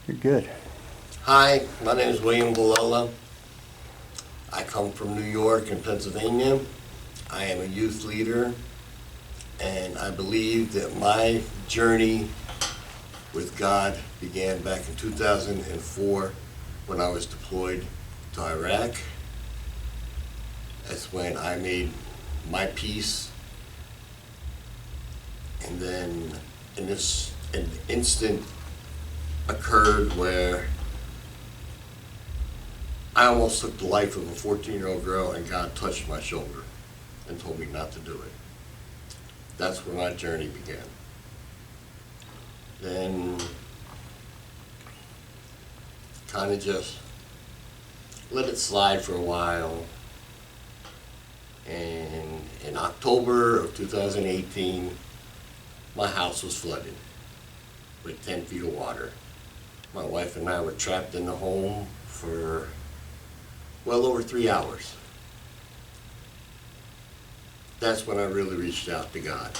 You're good. Hi, my name is William Villela. I come from New York and Pennsylvania. I am a youth leader, and I believe that my journey with God began back in 2004 when I was deployed to Iraq. That's when I made my peace, and then an instant occurred where I almost took the life of a 14-year-old girl, and God touched my shoulder and told me not to do it. That's where my journey began. Then kind of just let it slide for a while. And in October of 2018, my house was flooded with 10 feet of water. My wife and I were trapped in the home for well over 3 hours. That's when I really reached out to God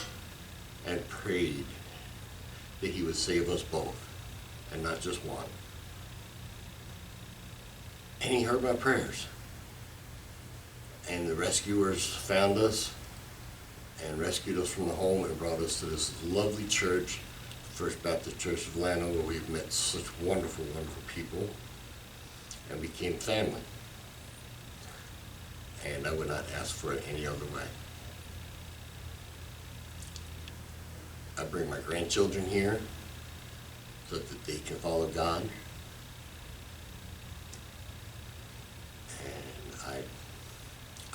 and prayed that He would save us both, and not just one. And He heard my prayers. And the rescuers found us and rescued us from the home and brought us to this lovely church, First Baptist Church of Llano, where we've met such wonderful, wonderful people and became family. And I would not ask for it any other way. I bring my grandchildren here so that they can follow God. And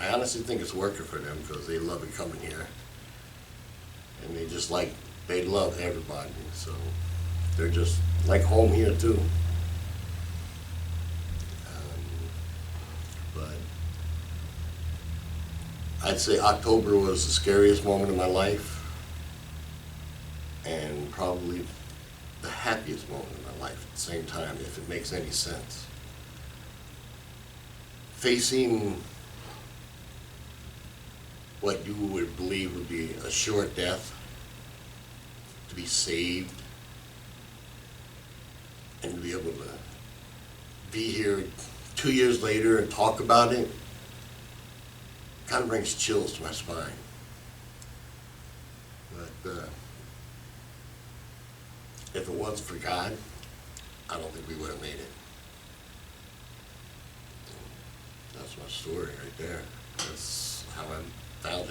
I honestly think it's working for them because they love it coming here. And they love everybody. So they're just like home here too. But I'd say October was the scariest moment of my life, and probably the happiest moment of my life at the same time, if it makes any sense. Facing what you would believe would be a short death, to be saved, and to be able to be here 2 years later and talk about it, kind of brings chills to my spine. But if it wasn't for God, I don't think we would have made it. That's my story right there. That's how I found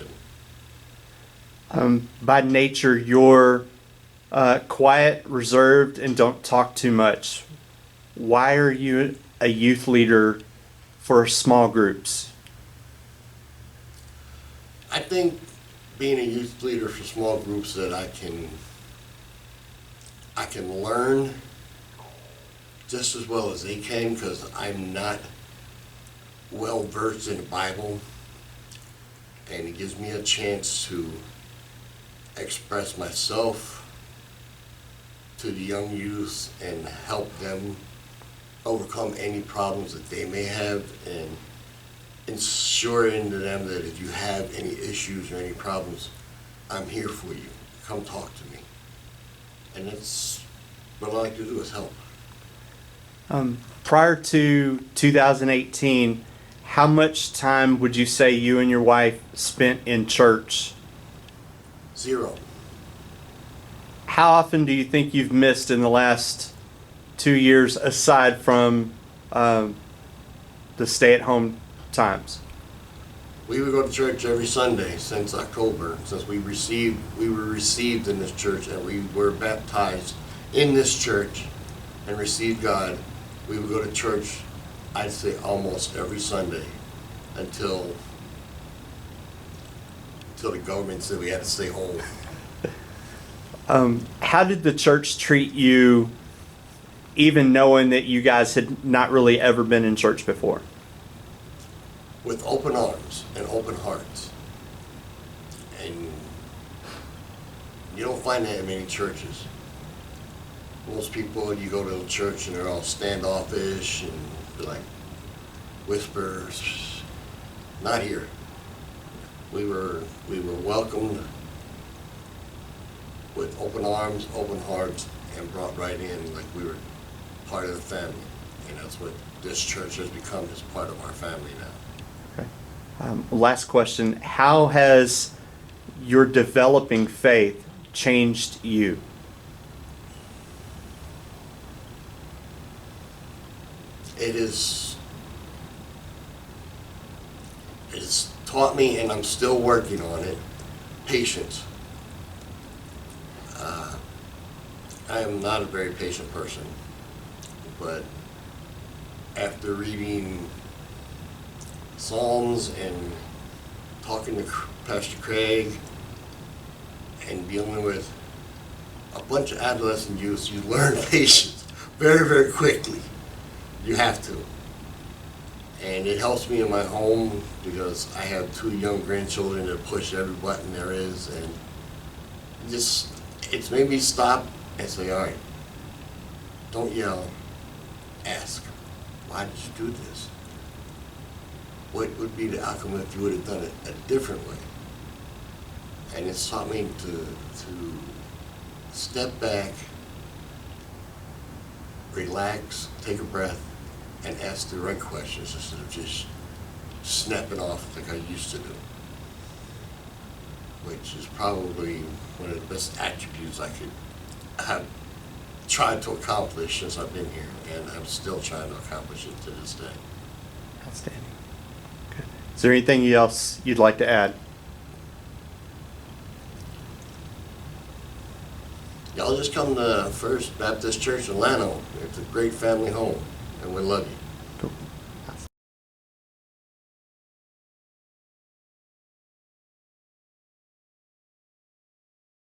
Him. By nature, you're quiet, reserved, and don't talk too much. Why are you a youth leader for small groups? I think being a youth leader for small groups that I can learn just as well as they can, because I'm not well versed in the Bible, and it gives me a chance to express myself to the young youth and help them overcome any problems that they may have, and ensuring to them that if you have any issues or any problems, I'm here for you. Come talk to me. And that's what I like to do, is help. Prior to 2018, how much time would you say you and your wife spent in church? 0. How often do you think you've missed in the last 2 years, aside from the stay-at-home times? We would go to church every Sunday since October, since we were received in this church, and we were baptized in this church and received God. We would go to church, I'd say almost every Sunday, until the government said we had to stay home. How did the church treat you, even knowing that you guys had not really ever been in church before? With open arms and open hearts. And you don't find that in many churches. Most people, you go to a church and they're all standoffish and they're like whispers. Not here. We were welcomed with open arms, open hearts, and brought right in like we were part of the family. And that's what this church has become, is part of our family now. Last question. How has your developing faith changed you? It has taught me, and I'm still working on it, patience. I am not a very patient person, but after reading Psalms and talking to Pastor Craig and dealing with a bunch of adolescent youth, you learn patience very, very quickly. You have to. And it helps me in my home because I have 2 young grandchildren that push every button there is, and it's made me stop and say, all right, don't yell, ask, why did you do this? What would be the outcome if you would have done it a different way? And it's taught me to step back, relax, take a breath, and ask the right questions instead of just snapping off like I used to do, which is probably one of the best attributes I could have tried to accomplish since I've been here, and I'm still trying to accomplish it to this day. Outstanding. Okay. Is there anything else you'd like to add? Y'all just come to First Baptist Church in Llano. It's a great family home, and we love you. Cool.